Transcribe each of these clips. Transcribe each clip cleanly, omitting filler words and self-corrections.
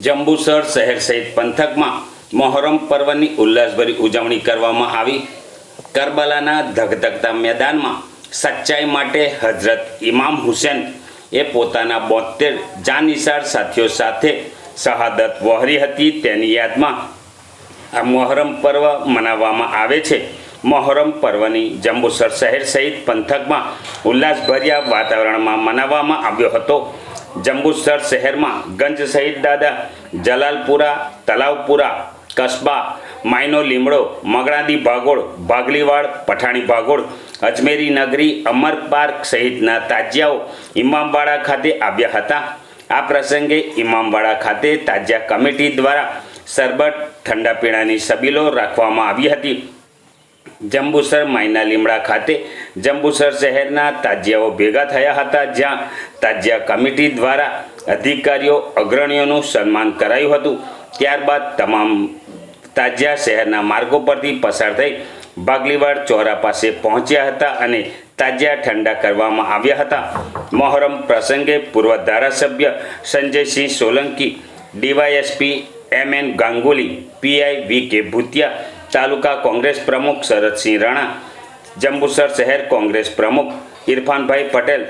જંબુસર શહેર સહિત પંથકમાં મોહરમ પર્વની ઉલ્લાસભરી ઉજવણી કરવામાં આવી। કરબલાના ધગધગતા મેદાનમાં સચ્ચાઈ માટે હજરત ઇમામ હુસૈન એ પોતાના 72 જાનનિસાર સાથીઓ સાથે શહાદત વહોરી હતી। તેની યાદમાં આ મોહરમ પર્વ મનાવવામાં આવે છે। મોહરમ પર્વની જંબુસર શહેર સહિત પંથકમાં ઉલ્લાસભર્યા વાતાવરણમાં મનાવવામાં આવ્યો હતો। જંબુસર શહેરમાં ગંજ સહિત દાદા જલાલપુરા, તલાવપુરા, કસ્બા, માયનો લીમડો, મગણાદી ભાગોળ, ભાગલીવાડ, પઠાણી ભાગોળ, અજમેરી નગરી, અમર પાર્ક સહિતના તાજિયાઓ ઇમામવાડા ખાતે આવ્યા હતા। આ પ્રસંગે ઇમામવાડા ખાતે તાજિયા કમિટી દ્વારા શરબત, ઠંડા પીણાની સબીલો રાખવામાં આવી હતી। જંબુસર માયના લીમડા ખાતે જંબુસર શહેરના તાજિયાઓ ભેગા થયા હતા, જ્યાં તાજિયા કમિટી દ્વારા અધિકારીઓ અગ્રણીઓનું સન્માન કરાયું હતું। ત્યારબાદ તમામ તાજિયા શહેરના માર્ગો પરથી પસાર થઈ ભાગલીવાડ ચોરા પાસે પહોંચ્યા હતા અને તાજિયા ઠંડા કરવામાં આવ્યા હતા। મોહરમ પ્રસંગે પૂર્વ ધારાસભ્ય Sanjaysinh Solanki, DYSP MN Ganguly, PI VK ભૂતિયા, તાલુકા કોંગ્રેસ પ્રમુખ શરદસિંહ રાણા, જંબુસર શહેર કોંગ્રેસ પ્રમુખ ઇરફાનભાઈ પટેલ,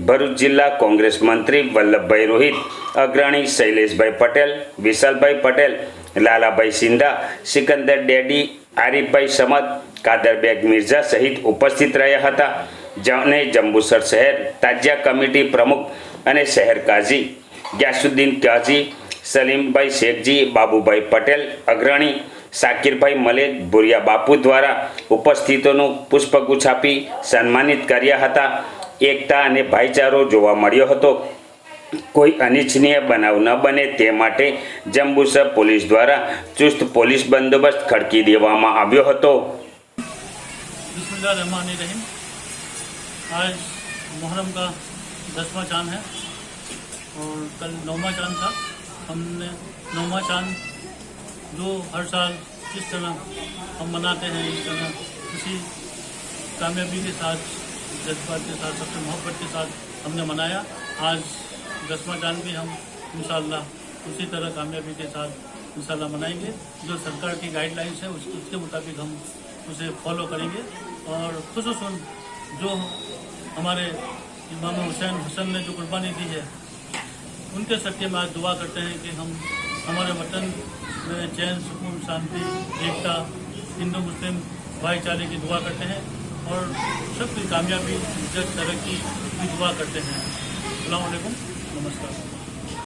ભરૂચ જિલ્લા કોંગ્રેસ મંત્રી વલ્લભભાઈ રોહિત, અગ્રણી શૈલેષભાઈ પટેલ, વિશાલભાઈ પટેલ, લાલાભાઈ સિંધા, સિકંદર ડેડી, આરીફભાઈ સમદ, કાદરબેગ મિર્ઝા સહિત ઉપસ્થિત રહ્યા હતા। જેને જંબુસર શહેર તાજિયા કમિટી પ્રમુખ અને શહેર કાઝી ગ્યાસુદ્દીન કાઝી, સલીમભાઈ શેખજી, બાબુભાઈ પટેલ અગ્રણી, શાકિરભાઈ મલેક, ભુરિયા બાપુ દ્વારા ઉપસ્થિતોનું પુષ્પગુચ્છ આપી સન્માનિત કર્યા હતા। એકતા અને ભાઈચારો જોવા મળ્યો હતો। કોઈ અનિચ્છનીય બનાવ ન બને તે માટે જંબુસર પોલીસ દ્વારા ચુસ્ત પોલીસ બંદોબસ્ત ખડકી દેવામાં આવ્યો હતો। बिस्मिल्लाहिर्रहमानिर्रहीम। आज मुहर्रम का 10वां चांद है और कल 9वां चांद था। हमने 9वां चांद जो हर साल जिस तरह हम मनाते हैं, इस तरह किसी कामयाबी के साथ, जज्बात के साथ, सबसे मोहब्बत के साथ हमने मनाया। आज 10वां चांद भी हम इंशाअल्लाह उसी तरह कामयाबी के साथ इंशाअल्लाह मनाएंगे। जो सरकार की गाइडलाइंस है उसके मुताबिक हम उसे फॉलो करेंगे और खुसूसन जो हमारे इमाम हुसैन ने जो कुर्बानी दी है, उनके सत्य में आज दुआ करते हैं कि हम हमारे वतन में चैन, सुकून, शांति, एकता, हिंदू मुस्लिम भाईचारे की दुआ करते हैं और सबकी कामयाबी, इज्जत, तरक्की की दुआ करते हैं। अस्सलाम वालेकुम, नमस्कार।